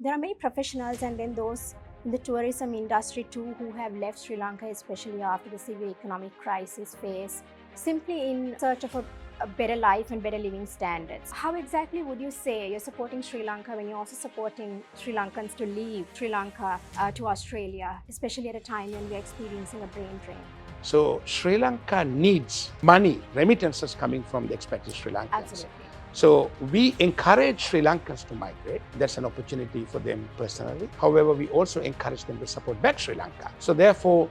There are many professionals and then those in the tourism industry too who have left Sri Lanka, especially after the severe economic crisis phase, simply in search of a better life and better living standards. How exactly would you say you're supporting Sri Lanka when you're also supporting Sri Lankans to leave Sri Lanka to Australia, especially at a time when we're experiencing a brain drain? So Sri Lanka needs money, remittances coming from the expected Sri Lankans. Absolutely. So we encourage Sri Lankans to migrate. That's an opportunity for them personally. However, we also encourage them to support back Sri Lanka. So therefore,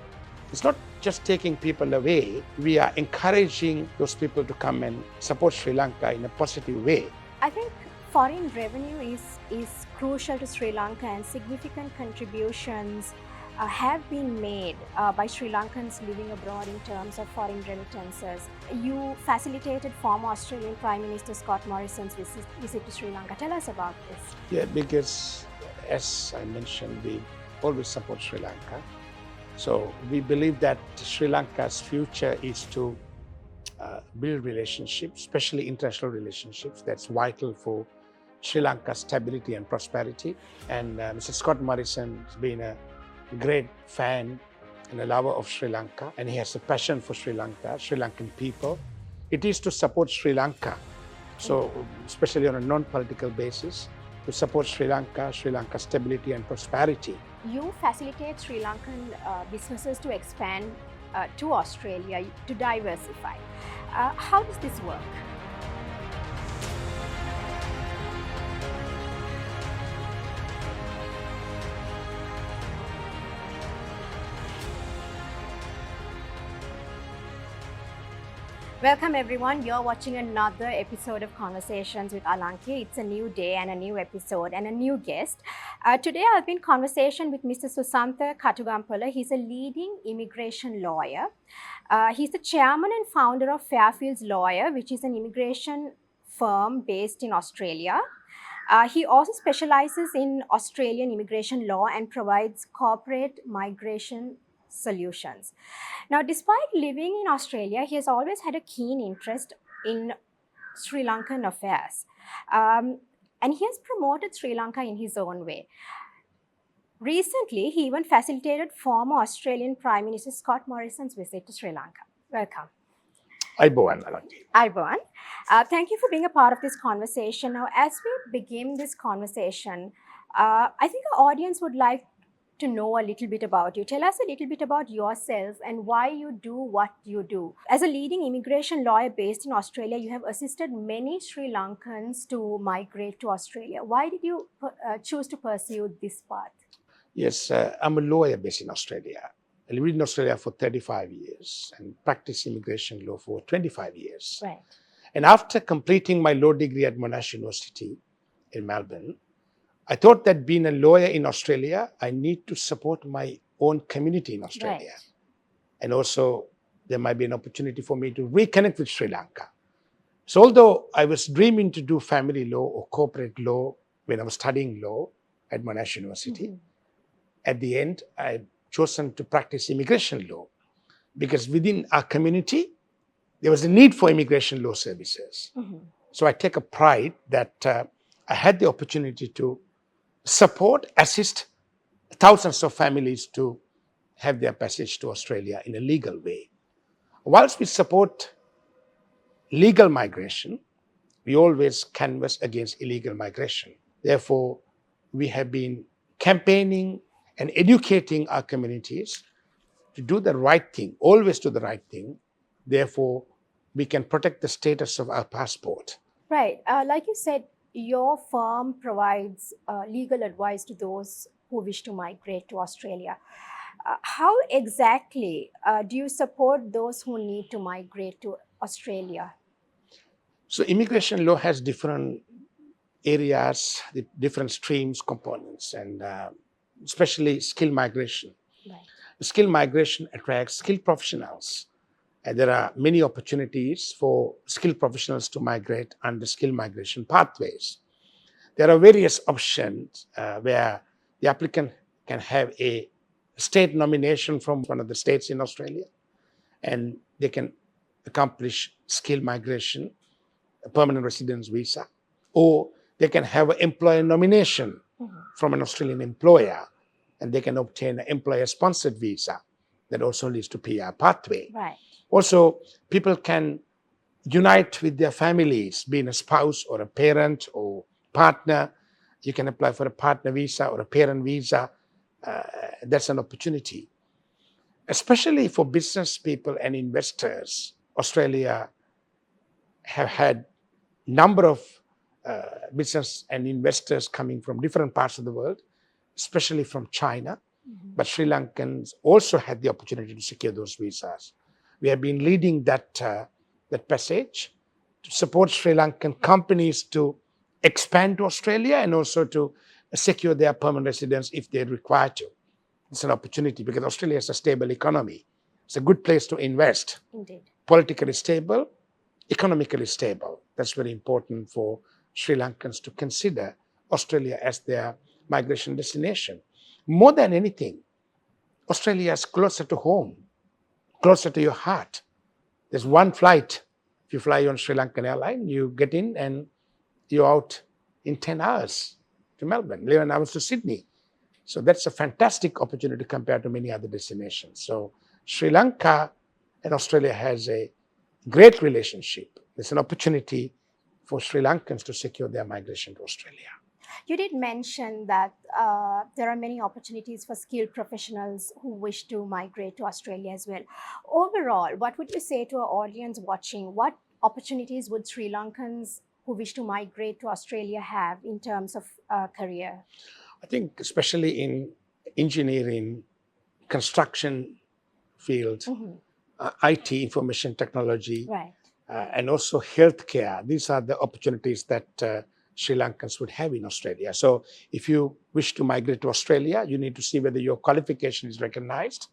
it's not just taking people away. We are encouraging those people to come and support Sri Lanka in a positive way. I think foreign revenue is crucial to Sri Lanka, and significant contributions have been made by Sri Lankans living abroad in terms of foreign remittances. You facilitated former Australian Prime Minister Scott Morrison's visit to Sri Lanka. Tell us about this. Yeah, because as I mentioned, we always support Sri Lanka. So we believe that Sri Lanka's future is to build relationships, especially international relationships. That's vital for Sri Lanka's stability and prosperity. And Mr. Scott Morrison has been a great fan and a lover of Sri Lanka, and he has a passion for Sri Lanka, Sri Lankan people. It is to support Sri Lanka, so especially on a non-political basis, to support Sri Lanka's stability and prosperity. You facilitate Sri Lankan businesses to expand to Australia, to diversify. How does this work? Welcome everyone, you're watching another episode of Conversations with Alanki. It's a new day and a new episode and a new guest. Today I've been in conversation with Mr. Susantha Katugampala. He's a leading immigration lawyer. He's the chairman and founder of Fairfields Lawyer, which is an immigration firm based in Australia. He also specializes in Australian immigration law and provides corporate migration solutions. Now, despite living in Australia, he has always had a keen interest in Sri Lankan affairs. And he has promoted Sri Lanka in his own way. Recently, he even facilitated former Australian Prime Minister Scott Morrison's visit to Sri Lanka. Welcome. Aibowan, Alanki. Aibowan. Thank you for being a part of this conversation. Now, as we begin this conversation, I think our audience would like to know a little bit about you. Tell us a little bit about yourself and why you do what you do. As a leading immigration lawyer based in Australia, you have assisted many Sri Lankans to migrate to Australia. Why did you choose to pursue this path? Yes, I'm a lawyer based in Australia. I lived in Australia for 35 years and practiced immigration law for 25 years. Right. And after completing my law degree at Monash University in Melbourne, I thought that being a lawyer in Australia, I need to support my own community in Australia. Right. And also, there might be an opportunity for me to reconnect with Sri Lanka. So although I was dreaming to do family law or corporate law when I was studying law at Monash University, at the end, I chosen to practice immigration law because within our community, there was a need for immigration law services. So I take a pride that I had the opportunity to support, assist thousands of families to have their passage to Australia in a legal way. Whilst we support legal migration, we always canvass against illegal migration. Therefore, we have been campaigning and educating our communities to do the right thing, always do the right thing. Therefore, we can protect the status of our passport. Right. Like you said, your firm provides legal advice to those who wish to migrate to Australia. How exactly do you support those who need to migrate to Australia? So immigration law has different areas, different streams, components, and especially skill migration. Right. Skill migration attracts skilled professionals. And there are many opportunities for skilled professionals to migrate under skill migration pathways. There are various options where the applicant can have a state nomination from one of the states in Australia, and they can accomplish skill migration, a permanent residence visa, or they can have an employer nomination from an Australian employer, and they can obtain an employer-sponsored visa that also leads to PR pathway. Right. Also, people can unite with their families, being a spouse or a parent or partner. You can apply for a partner visa or a parent visa. That's an opportunity. Especially for business people and investors, Australia have had number of business and investors coming from different parts of the world, especially from China. But Sri Lankans also had the opportunity to secure those visas. We have been leading that passage to support Sri Lankan companies to expand to Australia and also to secure their permanent residence if they require to. It's an opportunity because Australia is a stable economy. It's a good place to invest. Indeed. Politically stable, economically stable. That's very important for Sri Lankans to consider Australia as their migration destination. More than anything, Australia is closer to home, closer to your heart. There's one flight. If you fly on Sri Lankan airline, you get in and you're out in 10 hours to Melbourne, 11 hours to Sydney. So that's a fantastic opportunity compared to many other destinations. So Sri Lanka and Australia has a great relationship. There's an opportunity for Sri Lankans to secure their migration to Australia. You did mention that there are many opportunities for skilled professionals who wish to migrate to Australia as well. Overall, what would you say to our audience watching? What opportunities would Sri Lankans who wish to migrate to Australia have in terms of career? I think especially in engineering, construction field, IT, information technology, Right. And also healthcare. These are the opportunities that Sri Lankans would have in Australia. So if you wish to migrate to Australia, you need to see whether your qualification is recognized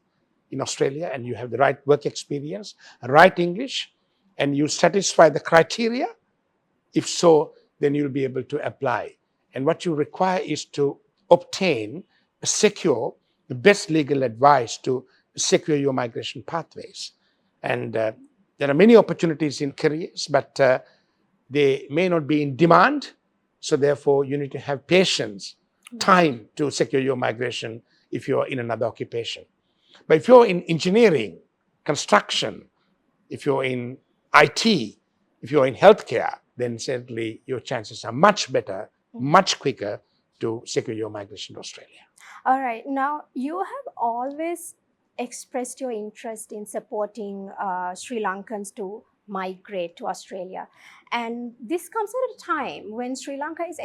in Australia and you have the right work experience, right English, and you satisfy the criteria. If so, then you'll be able to apply. And what you require is to obtain, secure the best legal advice to secure your migration pathways. And there are many opportunities in careers, but they may not be in demand. So therefore, you need to have patience, time to secure your migration if you're in another occupation. But if you're in engineering, construction, if you're in IT, if you're in healthcare, then certainly your chances are much better, much quicker to secure your migration to Australia. All right. Now, you have always expressed your interest in supporting Sri Lankans to migrate to Australia. And this comes at a time when Sri Lanka is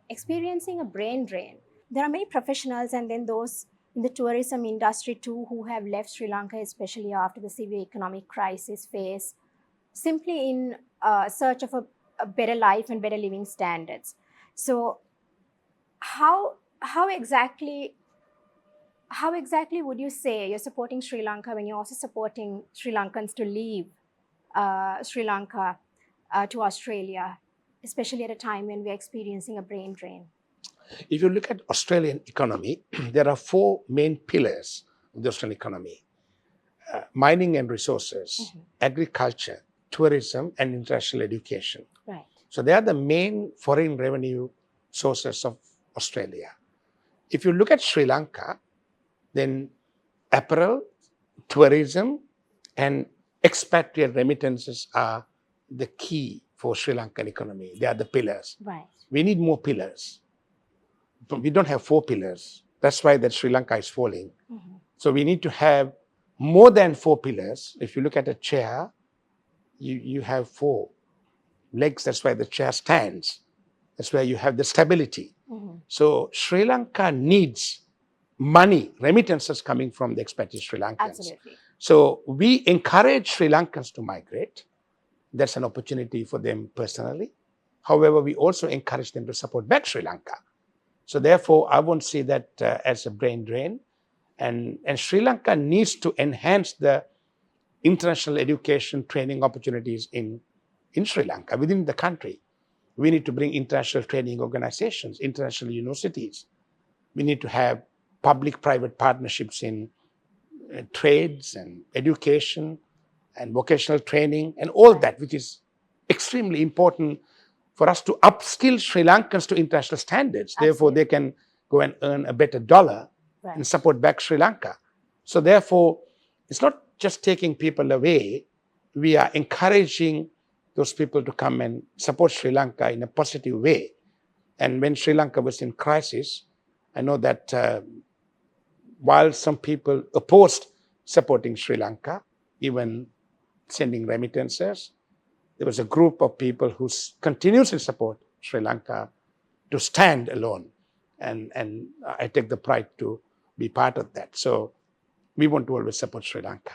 experiencing a brain drain. There are many professionals and then those in the tourism industry too who have left Sri Lanka, especially after the severe economic crisis phase, simply in search of a better life and better living standards. So how exactly would you say you're supporting Sri Lanka when you're also supporting Sri Lankans to leave Sri Lanka to Australia, especially at a time when we're experiencing a brain drain? If you look at Australian economy, there are four main pillars of the Australian economy. Mining and resources, agriculture, tourism, and international education. Right. So they are the main foreign revenue sources of Australia. If you look at Sri Lanka, then apparel, tourism, and expatriate remittances are the key for Sri Lankan economy. They are the pillars. Right. We need more pillars. But we don't have four pillars. That's why that Sri Lanka is falling. So we need to have more than four pillars. If you look at a chair, you have four legs. That's why the chair stands. That's where you have the stability. So Sri Lanka needs money, remittances coming from the expatriate Sri Lankans. Absolutely. So we encourage Sri Lankans to migrate. That's an opportunity for them personally. However, we also encourage them to support back Sri Lanka. So therefore, I won't see that as a brain drain. And Sri Lanka needs to enhance the international education training opportunities in Sri Lanka, within the country. We need to bring international training organizations, international universities. We need to have public-private partnerships in trades and education and vocational training and all that, which is extremely important for us to upskill Sri Lankans to international standards. Therefore, they can go and earn a better dollar Right. and support back Sri Lanka. So therefore, it's not just taking people away. We are encouraging those people to come and support Sri Lanka in a positive way. And when Sri Lanka was in crisis, I know that while some people opposed supporting Sri Lanka, even sending remittances, there was a group of people who continuously support Sri Lanka to stand alone. And I take the pride to be part of that. So we want to always support Sri Lanka.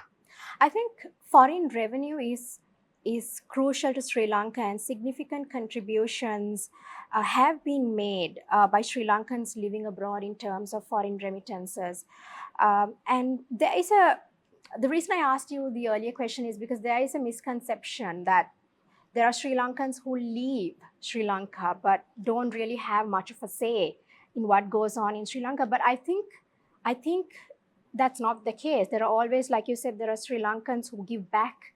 I think foreign revenue is crucial to Sri Lanka, and significant contributions have been made by Sri Lankans living abroad in terms of foreign remittances. And the reason I asked you the earlier question is because there is a misconception that there are Sri Lankans who leave Sri Lanka but don't really have much of a say in what goes on in Sri Lanka. But I think that's not the case. There are always, like you said, there are Sri Lankans who give back,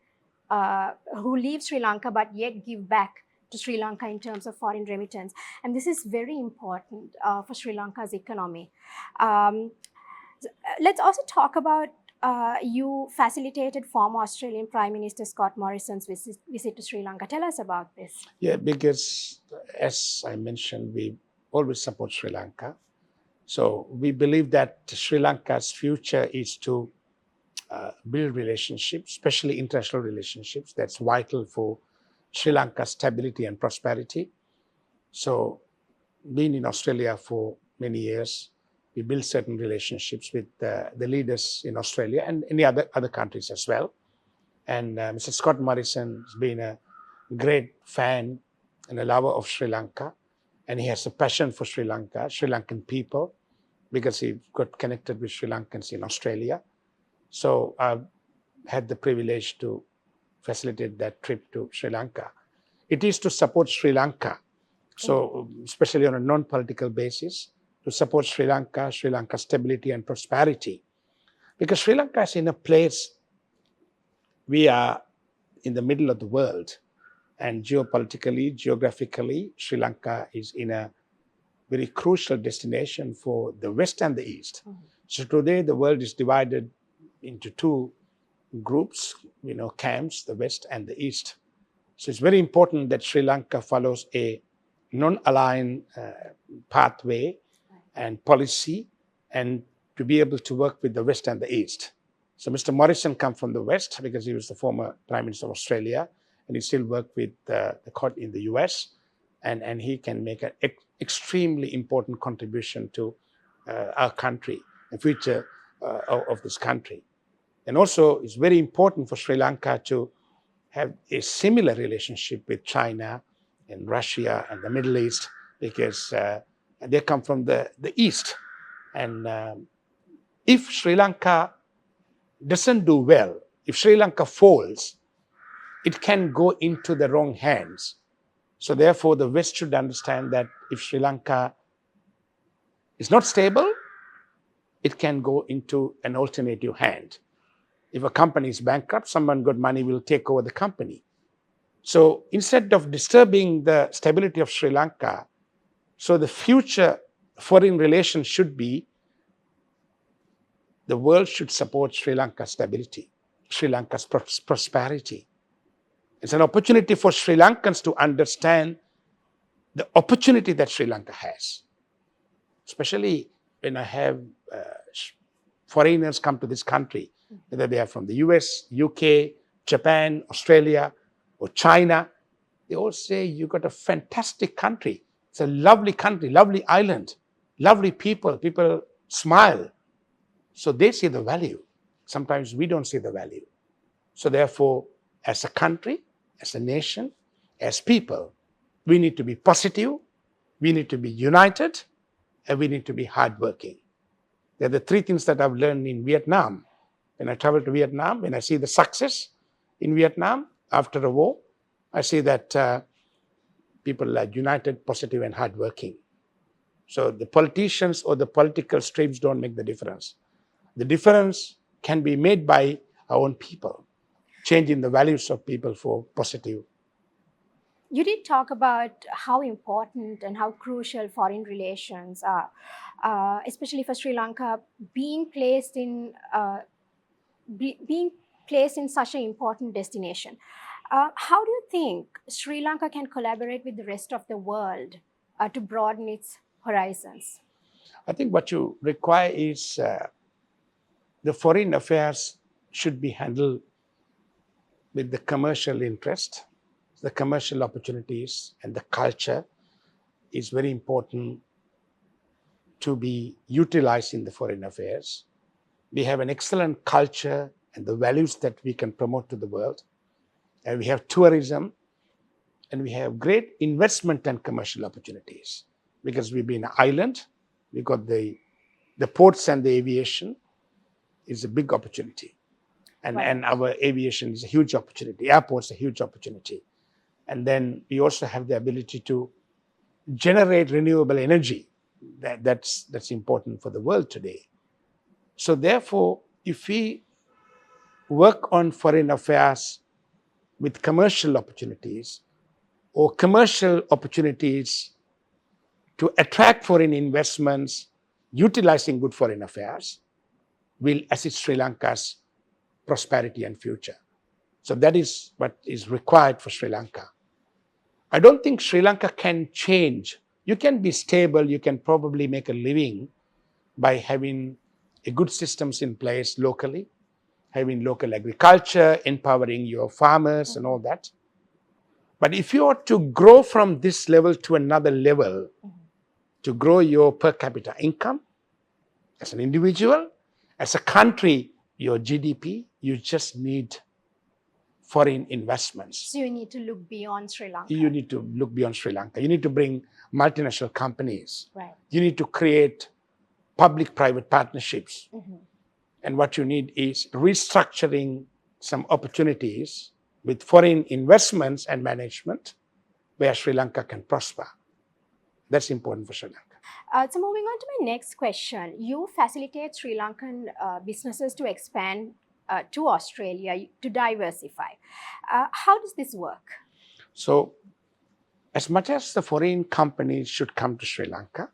who leave Sri Lanka but yet give back to Sri Lanka in terms of foreign remittance. And this is very important for Sri Lanka's economy. Let's also talk about you facilitated former Australian Prime Minister Scott Morrison's visit to Sri Lanka. Tell us about this. Yeah, because as I mentioned, we always support Sri Lanka. So we believe that Sri Lanka's future is to build relationships, especially international relationships. That's vital for Sri Lanka's stability and prosperity. So being in Australia for many years, we built certain relationships with the leaders in Australia and any other countries as well. And Mr. Scott Morrison has been a great fan and a lover of Sri Lanka. And he has a passion for Sri Lanka, Sri Lankan people, because he got connected with Sri Lankans in Australia. So I've had the privilege to facilitate that trip to Sri Lanka. It is to support Sri Lanka, so especially on a non-political basis, to support Sri Lanka, Sri Lanka's stability and prosperity. Because Sri Lanka is in a place, we are in the middle of the world, and geopolitically, geographically, Sri Lanka is in a very crucial destination for the West and the East. Mm-hmm. So today the world is divided into two groups, camps, the West and the East. So it's very important that Sri Lanka follows a non-aligned pathway and policy, and to be able to work with the West and the East. So Mr. Morrison comes from the West because he was the former Prime Minister of Australia, and he still works with the court in the US, and he can make an extremely important contribution to our country, the future of this country. And also, it's very important for Sri Lanka to have a similar relationship with China and Russia and the Middle East, because they come from the East. And if Sri Lanka doesn't do well, if Sri Lanka falls, it can go into the wrong hands. So therefore, the West should understand that if Sri Lanka is not stable, it can go into an alternative hand. If a company is bankrupt, someone good money will take over the company. So instead of disturbing the stability of Sri Lanka, so the future foreign relations should be, the world should support Sri Lanka's stability, Sri Lanka's prosperity. It's an opportunity for Sri Lankans to understand the opportunity that Sri Lanka has. Especially when I have foreigners come to this country, whether they are from the US, UK, Japan, Australia, or China, they all say, you got a fantastic country. It's a lovely country, lovely island, lovely people. People smile. So they see the value. Sometimes we don't see the value. So therefore, as a country, as a nation, as people, we need to be positive, we need to be united, and we need to be hardworking. They're the three things that I've learned in Vietnam. When I travel to Vietnam, when I see the success in Vietnam after a war, I see that people are united, positive, and hardworking. So the politicians or the political streams don't make the difference. The difference can be made by our own people, changing the values of people for positive You did talk about how important and how crucial foreign relations are, especially for Sri Lanka being placed in being placed in such an important destination. How do you think Sri Lanka can collaborate with the rest of the world to broaden its horizons? I think what you require is the foreign affairs should be handled with the commercial interest, the commercial opportunities, and the culture is very important to be utilized in the foreign affairs. We have an excellent culture and the values that we can promote to the world. And we have tourism and we have great investment and commercial opportunities because we've been an island. We got the ports and the aviation is a big opportunity. And our aviation is a huge opportunity. Airports are a huge opportunity. And then we also have the ability to generate renewable energy. That's important for the world today. So therefore, if we work on foreign affairs with commercial opportunities or commercial opportunities to attract foreign investments, utilizing good foreign affairs, will assist Sri Lanka's prosperity and future. So that is what is required for Sri Lanka. I don't think Sri Lanka can change. You can be stable, you can probably make a living by having a good systems in place locally, having local agriculture, empowering your farmers and all that. But if you are to grow from this level to another level, to grow your per capita income as an individual, as a country, your GDP, you just need foreign investments. So you need to look beyond Sri Lanka. You need to look beyond Sri Lanka. You need to bring multinational companies. Right. You need to create public-private partnerships. And what you need is restructuring some opportunities with foreign investments and management where Sri Lanka can prosper. That's important for Sri Lanka. So moving on to my next question, you facilitate Sri Lankan businesses to expand to Australia to diversify. How does this work? So as much as the foreign companies should come to Sri Lanka,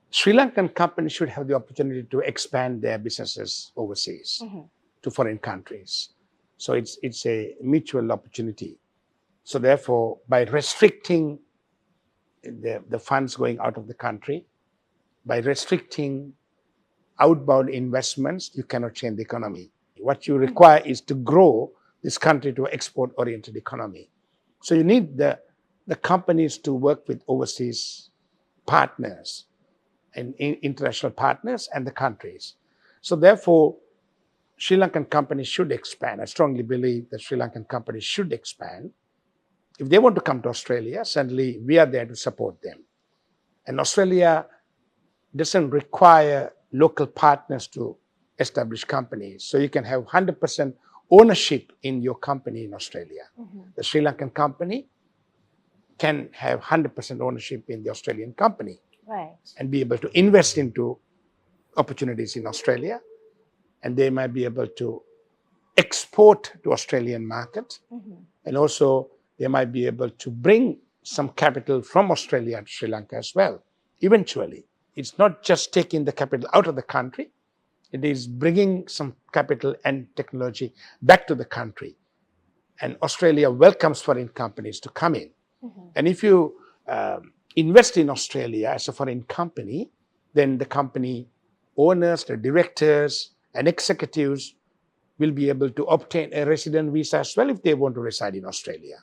Sri Lankan companies should have the opportunity to expand their businesses overseas to foreign countries. So it's a mutual opportunity. So therefore, by restricting the funds going out of the country, by restricting outbound investments, you cannot change the economy. What you require is to grow this country to an export-oriented economy. So you need the companies to work with overseas partners and international partners and the countries. So therefore, Sri Lankan companies should expand. I strongly believe that Sri Lankan companies should expand. If they want to come to Australia, certainly we are there to support them. And Australia doesn't require local partners to establish companies. So you can have 100% ownership in your company in Australia. The Sri Lankan company can have 100% ownership in the Australian company. Right. And be able to invest into opportunities in Australia. And they might be able to export to Australian market. And also they might be able to bring some capital from Australia to Sri Lanka as well, eventually. It's not just taking the capital out of the country, it is bringing some capital and technology back to the country. And Australia welcomes foreign companies to come in. And if you invest in Australia as a foreign company, then the company owners, the directors, and executives will be able to obtain a resident visa as well if they want to reside in Australia.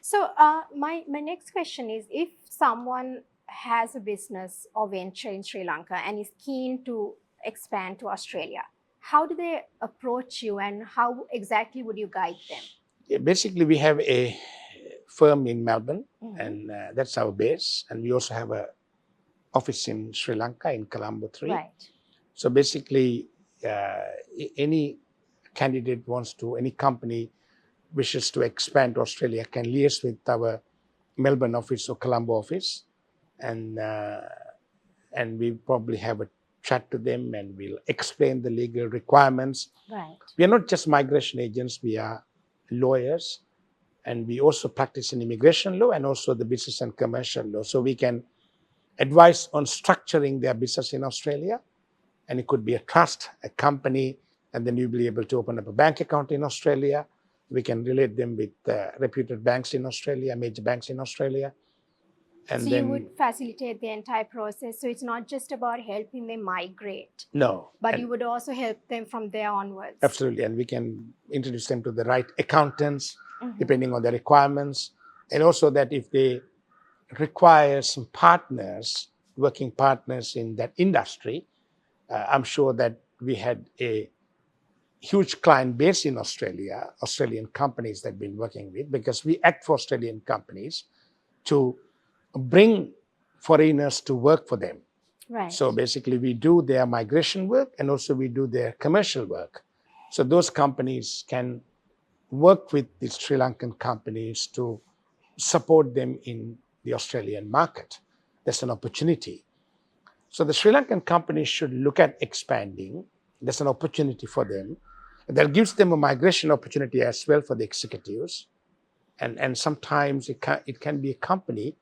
So my next question is, if someone has a business or venture in Sri Lanka and is keen to expand to Australia, how do they approach you and how exactly would you guide them? Yeah, basically, we have a firm in Melbourne and that's our base. And we also have an office in Sri Lanka in Colombo 3. Right. So basically, any candidate wants to, any company wishes to expand to Australia can liaise with our Melbourne office or Colombo office, and we probably have a chat to them and we'll explain the legal requirements. Right. We are not just migration agents, we are lawyers And we also practice in immigration law and also the business and commercial law. So we can advise on structuring their business in Australia. And it could be a trust, a company, and then you'll be able to open up a bank account in Australia. We can relate them with reputed banks in Australia, major banks in Australia. And So then, you would facilitate the entire process. So it's not just about helping them migrate, no. but And you would also help them from there onwards. absolutely. And we can introduce them to the right accountants, depending on their requirements. And also that if they require some partners, working partners in that industry, I'm sure that we had a huge client base in Australia, Australian companies that we've been working with, because we act for Australian companies to bring foreigners to work for them. Right. So basically, we do their migration work and also we do their commercial work. So those companies can work with the Sri Lankan companies to support them in the Australian market. That's an opportunity. So the Sri Lankan companies should look at expanding. That's an opportunity for them. That gives them a migration opportunity as well for the executives. And sometimes it can be a company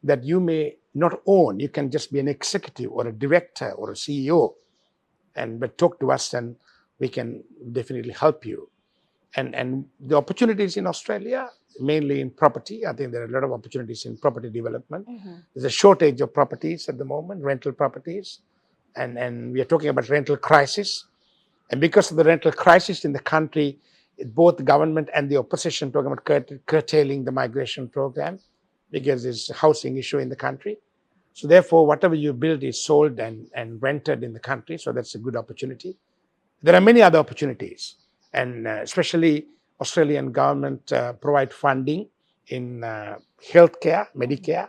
that you may not own. You can just be an executive or a director or a CEO. But talk to us and we can definitely help you. And the opportunities in Australia, mainly in property, I think there are a lot of opportunities in property development. There's a shortage of properties at the moment, rental properties. And we are talking about rental crisis. And because of the rental crisis in the country, both the government and the opposition talking about curtailing the migration program because there's a housing issue in the country. So therefore, whatever you build is sold and rented in the country. So that's a good opportunity. There are many other opportunities. And especially Australian government provide funding in healthcare, Medicare,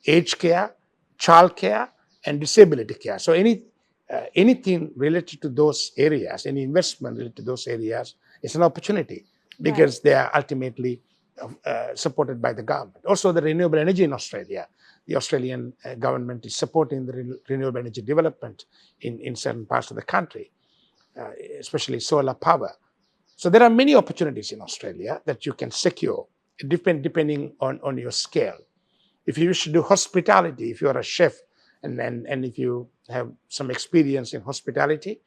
aged care, childcare, and disability care. So anything related to those areas, any investment related to those areas is an opportunity because they are ultimately supported by the government. Also, the renewable energy in Australia, the Australian government is supporting the renewable energy development in certain parts of the country, especially solar power. So there are many opportunities in Australia that you can secure, depending on your scale. If you wish to do hospitality, if you are a chef, and if you have some experience in hospitality,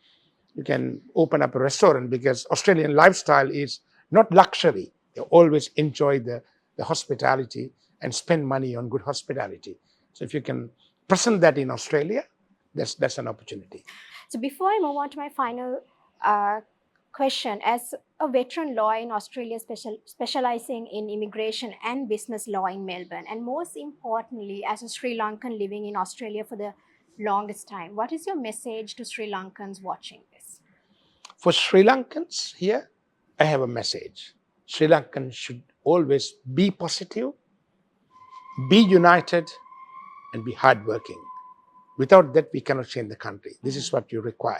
you can open up a restaurant because Australian lifestyle is not luxury. They always enjoy the hospitality and spend money on good hospitality. So if you can present that in Australia, that's an opportunity. So before I move on to my final question, as a veteran lawyer in Australia, specializing in immigration and business law in Melbourne, and most importantly, as a Sri Lankan living in Australia for the longest time, what is your message to Sri Lankans watching this? For Sri Lankans here, I have a message. Sri Lankans should always be positive, be united, and be hardworking. Without that, we cannot change the country. This is what you require.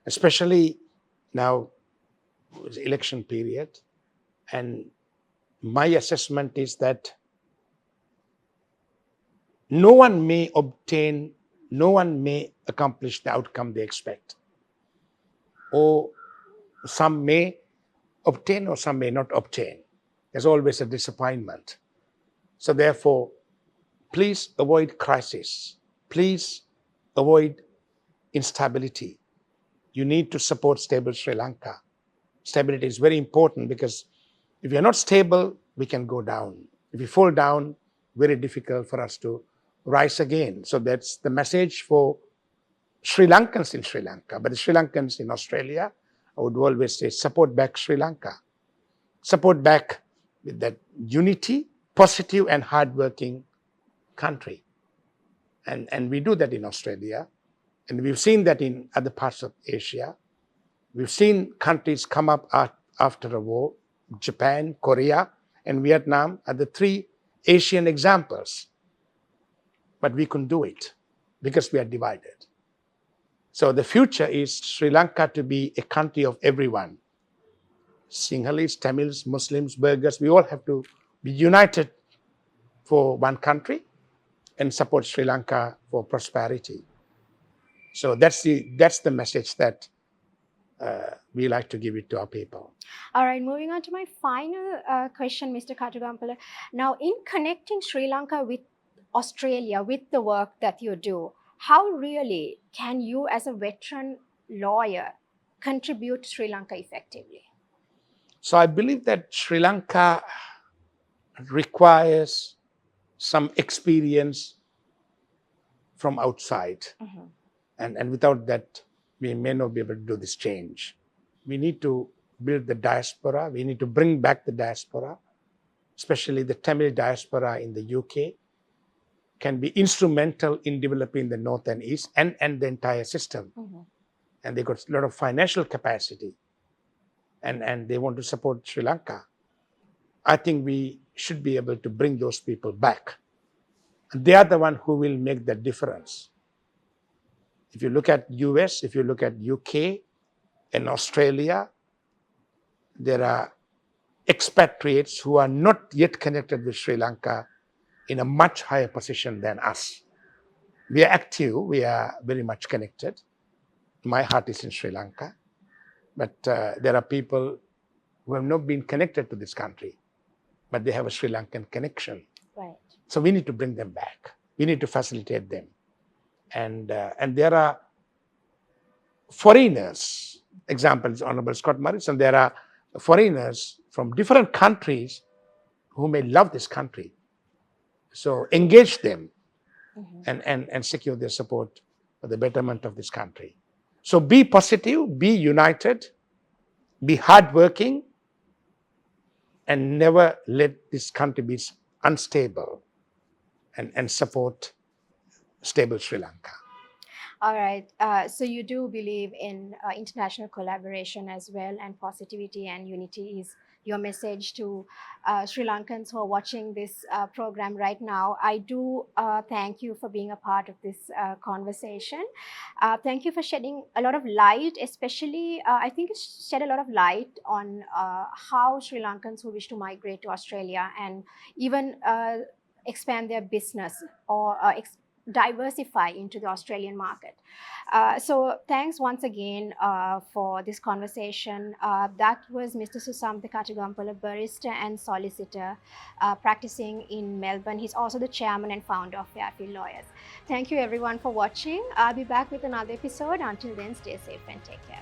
Especially now, it's election period. And my assessment is that no one may accomplish the outcome they expect. Or some may obtain or some may not obtain. There's always a disappointment. So therefore, please avoid crisis. Please avoid instability. You need to support stable Sri Lanka. Stability is very important because if you're not stable, we can go down. If we fall down, very difficult for us to rise again. So that's the message for Sri Lankans in Sri Lanka. But the Sri Lankans in Australia, I would always say, support back Sri Lanka. Support back with that unity, positive and hardworking country. And we do that in Australia. And we've seen that in other parts of Asia. We've seen countries come up after a war. Japan, Korea, and Vietnam are the three Asian examples. But we couldn't do it because we are divided. So the future is Sri Lanka to be a country of everyone. Sinhalese, Tamils, Muslims, Burghers, we all have to be united for one country and support Sri Lanka for prosperity. So that's the message that we like to give it to our people. All right, moving on to my final question, Mr. Katugampala. Now, in connecting Sri Lanka with Australia, with the work that you do, how really can you, as a veteran lawyer, contribute to Sri Lanka effectively? So I believe that Sri Lanka requires some experience from outside. Mhm. And without that, we may not be able to do this change. We need to build the diaspora. We need to bring back the diaspora, especially the Tamil diaspora in the UK, can be instrumental in developing the North and East and the entire system. Mhm. And they got a lot of financial capacity and they want to support Sri Lanka. I think we should be able to bring those people back. And they are the one who will make the difference. If you look at US, if you look at UK and Australia, there are expatriates who are not yet connected with Sri Lanka in a much higher position than us. We are active, we are very much connected. My heart is in Sri Lanka, but there are people who have not been connected to this country, but they have a Sri Lankan connection. Right. So we need to bring them back. We need to facilitate them. And there are foreigners, examples, Honorable Scott Morrison, there are foreigners from different countries who may love this country. So engage them and secure their support for the betterment of this country. So be positive, be united, be hardworking, and never let this country be unstable, and support stable Sri Lanka. All right. So you do believe in international collaboration as well, and positivity and unity is your message to Sri Lankans who are watching this program right now. I do thank you for being a part of this conversation. Thank you for shedding a lot of light, especially I think it shed a lot of light on how Sri Lankans who wish to migrate to Australia and even expand their business or diversify into the Australian market. So thanks once again for this conversation. That was Mr. Susantha Katugampala, barrister and solicitor practicing in Melbourne. He's also the chairman and founder of Fairfield Lawyers. Thank you everyone for watching. I'll be back with another episode. Until then, stay safe and take care.